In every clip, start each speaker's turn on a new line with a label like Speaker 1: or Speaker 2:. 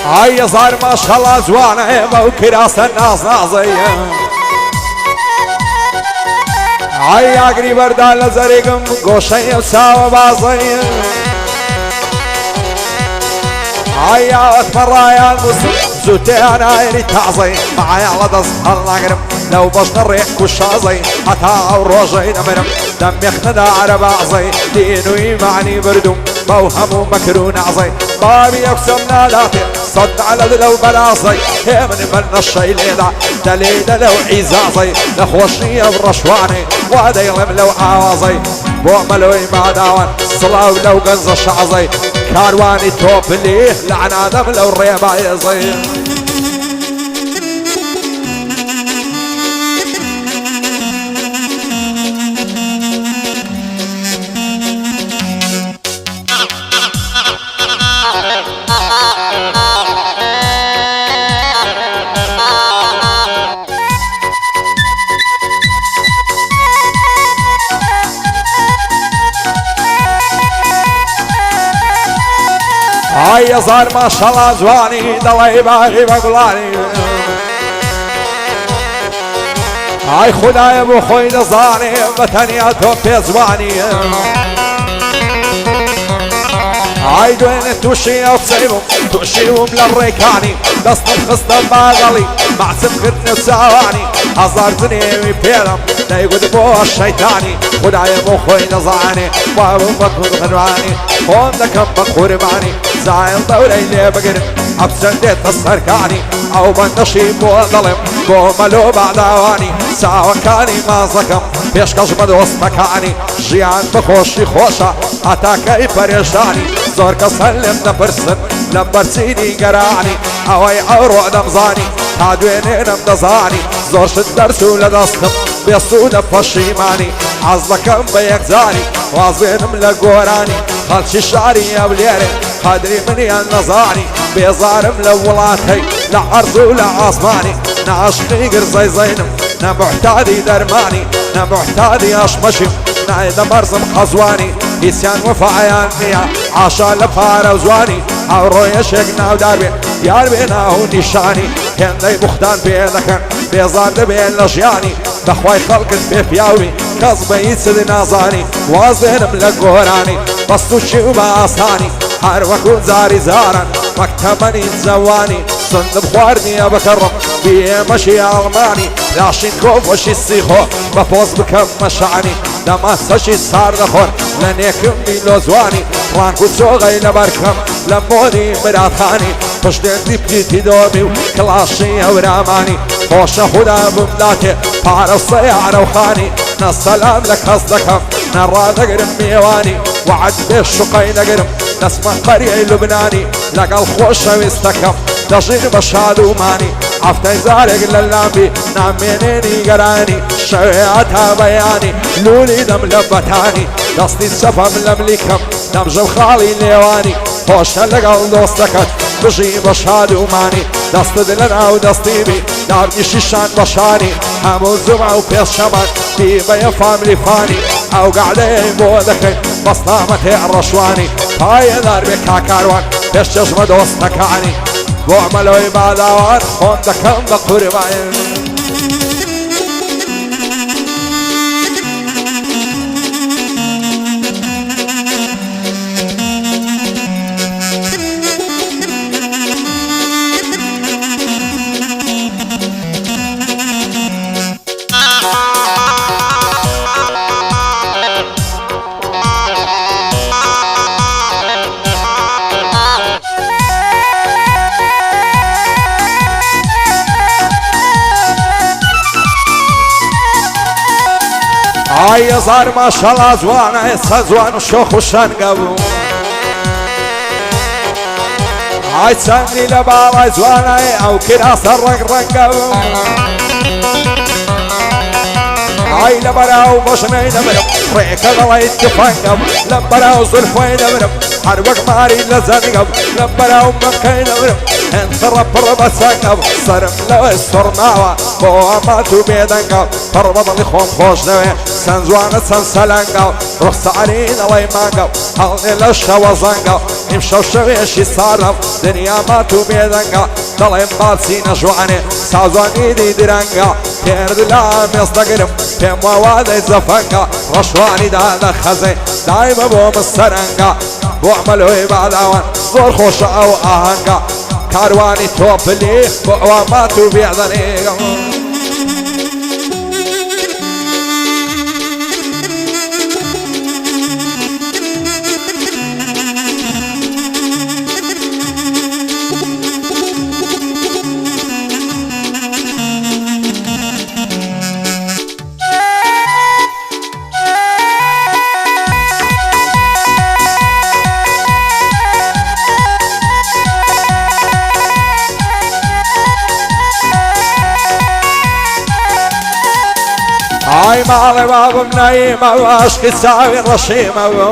Speaker 1: هاي صار ما شاء الله جوانا وكراس الناس نازية هاي اقري بردان لزريقم قوشي وساوى بازية هاي اتمرايا المسلم زوتي انا عيني تعزي معايا على دص الله قرم لو بشنا الريح كشازي حتى روجي نمرم دم يخند عرب عزي دينو يمعني بردم موهم ومكرون عزي بابي يقسم نالاتي صد على دلو بلاصي هي من الشي ليدا دليدا لو عزازي لخوشني برشواني وهذا يلم لو عوازي بوعملوي مع داوان صلاو لو قنز الشعزي كارواني توب ليه لعنا دم لو الريبا يزي هاي صار ما شاء الله زواني دلي باهي بقلاني هاي خداي ابو خوي نزاني بتنياته في زواني هاي دوين توشي وتصيبهم توشيهم للريكاني دستم خصدم باغلي معسم خدني وساواني هزار زنيوي بيرم لا يقود بو الشيطاني خداي ابو خوي نزاني وابو بطل غنواني هون دكم بقرباني زايل دوري لي بقرب ابسن ديت السركاني او بنشي بو ظلم بو ملو بعدواني ساوى كاني ما زكم بيشكش بدوس مكاني جيان بخوشي خوشة اتاكي بريشاني زور كسلم نبرسن لمبرسيني قراني اوي عورو دمزاني تادويني نمدزاني زور شد درسو لدستم بيصو نفشيماني عزبكم بيكزاني وازبينم لقوراني خلشي شعري يا بليري قدري مني النظاني بيظارم لولاتي لا عرض ولا عصماني نعشقي قرزي زينم نمعتادي درماني نمعتادي اشمشم نايدا مرزم خزواني إسيان وفايان نيا عاشا لفارة وزواني او رويا شيقنا وداربي ياربينا هو نشاني هندي بختان بيدكن بيزار دبين لجياني بخواي خلقت بفياوي كذبي يتسد نازاني وازينم لقوراني بسطو شيوبا آساني هر وكون زاري زارا مكتبني زواني صندب خواردني بكرم بيه مشي الماني لاشين كوف وشي السيخو بفوز بكم مشعني لما سشي صار دخور لن يكم ميلو زواني رانكو سوغي لبركم لموني مراتاني پشتن دیپیتی دومی و کلاشی و رامانی خوش خدا بمداته پار الصيار وخاني نسلام لك أصدقم نرى نقرم ميواني وعد بالشقي نقرم نسمع قرية لبناني لقى الخوش ويستكم دجين بشادو ماني عفتي زارق للنبي نامينيني قراني شويعتها بياني لولي دم لبتاني دستي السفم لملكم دمجم خالي ليواني خوش لقى دوستكت بجي بشادو ماني دست دلنا ودستي بي دارني شيشان بشاني همو زمع وبيس شمان بيبا يفهم لفاني او قاعدة بودك بصنامتي الرشواني هاي دار بكا كاروان بيش جزم دوستك عني وعملوا عبادوان خوندكم بقربان هاي صار ما شاء الله زوانا هسه زوان وشوخ وشنقبو هاي تسني لبابا زوانا او كراس الرق رقبو هاي لبراو بشني دمرم ريك ضليت تفنقب لبراو زلفي دمرم حربك ماري لزنقب لبراو مكي دمرم انت رب سنقب صرم لو السرناوة بوا ماتو بيدنقب فربط لخوم خوش نوي سنزوانة سنسلنقب رخص علينا الله يمانقب هلني لشوا زنقب امشو شويشي صارم دنيا ماتو بيدنقب ضلين بالسينا جواني سازوان ايدي درنقب تيرد لام يصدقرم تيم ووادي زفنقب رشواني دادا خزي دايما بوم السرنقب وعملوا بعد اوان زور خوش او اهنقب كارواني توب لي بوا ماتو بيدني هاي مالي باب منايمة واشكي تساوي الرشيمة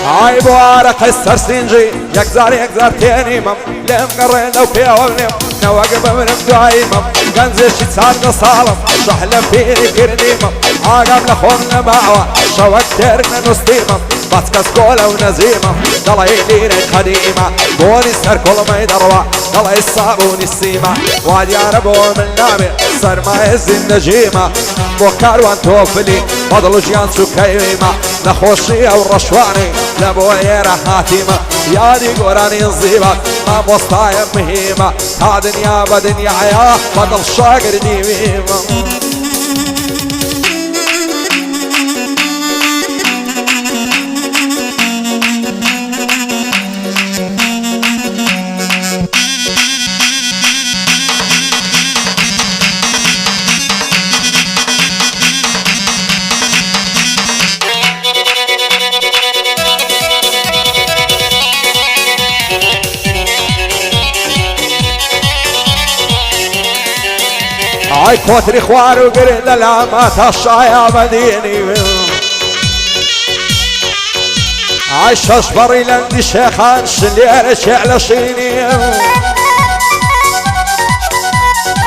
Speaker 1: هاي بوارق السرسنجي يكزار تاني مم لم قرين لو فيها ولم نواقب من دايما قنزش تسعد صالم شحلم فيني كرنيمة عاقب لخون باعوة شوك ترنا نستيمة بسكس كولا ونزيمة ضلعي قديمة بوني سر كل ما يدروع ضلعي الصابون السيمة وعد يا ربو من نابي صار ما يز النجيمة بوكار وانتوفلي فضلوا جيان سكيمة نخوشي او الرشواني لبويرة حاتمة يا دي قراني نصيبك ما مصطايا مهمة تا دنيا بدنيا يا فضل شاقر ديميمة هاي كوتري خوار وقرن للعمات الشايا مديني هاي ششبري لندي شيخان شلير شعل شيني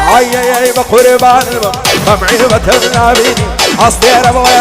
Speaker 1: هاي بقربان خمعي بتبنا بيني أصدير ابوي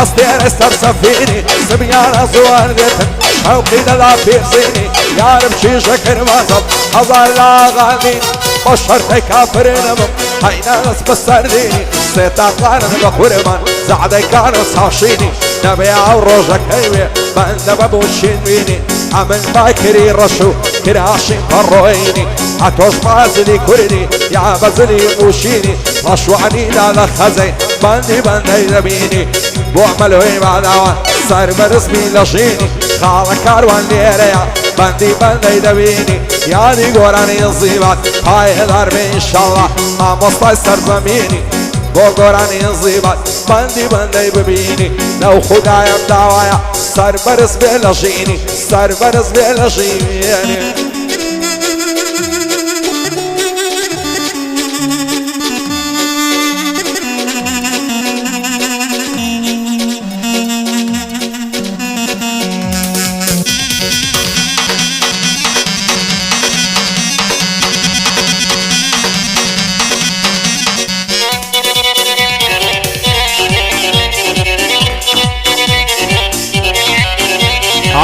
Speaker 1: أصدير استرسف فيني سبيان زوار ذيتن شوقي دلا في سيني يا رب شي شكر مازب هزار لا غالين بشرتي كافرين هاي ناس بسرديني سيتا قارن بقربان زعدي كانوا صاشيني نبيع وروجك هيوي بند ببوشين بيني عمل باكري رشو كراشين فرويني عطوش بازلي كردي يا بازلي موشيني رشواني لا خزين بندي دبيني بوعملوي بعدوان صار برسمي لشيني خالة كاروان ليريا بندي دبيني يا دي قراني نصيبات هاي ضرب ان شاء الله ما مستيسر زميني بقراني نصيبات بندي ببيني لو خدايا بدعوايا صار برس بلشيني صار برس بلشيني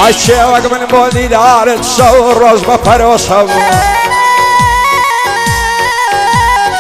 Speaker 1: عالشوق من بودي دار تشور روز بفروشة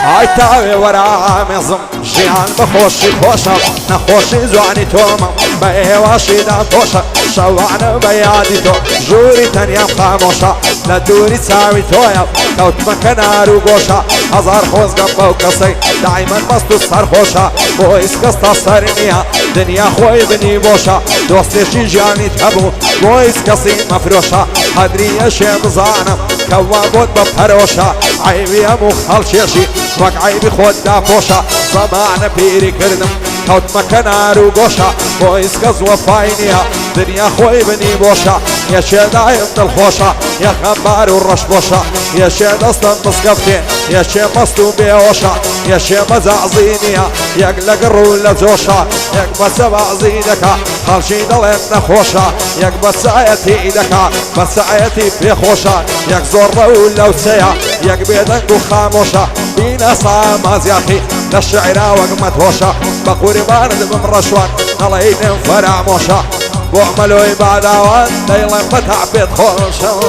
Speaker 1: هاي تاوي ورا مزم جيان بخوشي خوشة نخوشي زواني تومم بيواشي دان توشة شوانا بيادي تو جوري تنيام خاموشة لدوري تساوي تويا كوت مكنارو قوشة هزار خوز قبو قصي دايما مستو سرخوشة بويس قصة سرنيا دنيا خوي بني بوشة دوستي جيجاني تبو بويس قصي مفروشة هدري يشي مزانم كوا بود بفروشة عيبي امو خالشيشي وق عيبي خود دافوشة زمان بيري كردم كوت مكنارو قوشة بويس قصوة فاينيا دنيا خوي بني بوشة يا شي دايم الخوشة يا خبار والرش بوشة يا شي دستن مسقفتين يا شي مستو بيوشة يا شيمة زعزينيا يقلق الرولة زوشا يقبس بعزينك خالشي دلين نخوشا يقبس عيتي إيدك بس عيتي في خوشا يقزور رولة وسيا يقبيدنك وخاموشا بينا صامز يا أخي للشعرة وقمت هوشا بقوري بارد بمرشوان نلين فرع موشا وعملوا عبادة وان دايلا متع بيت خوشا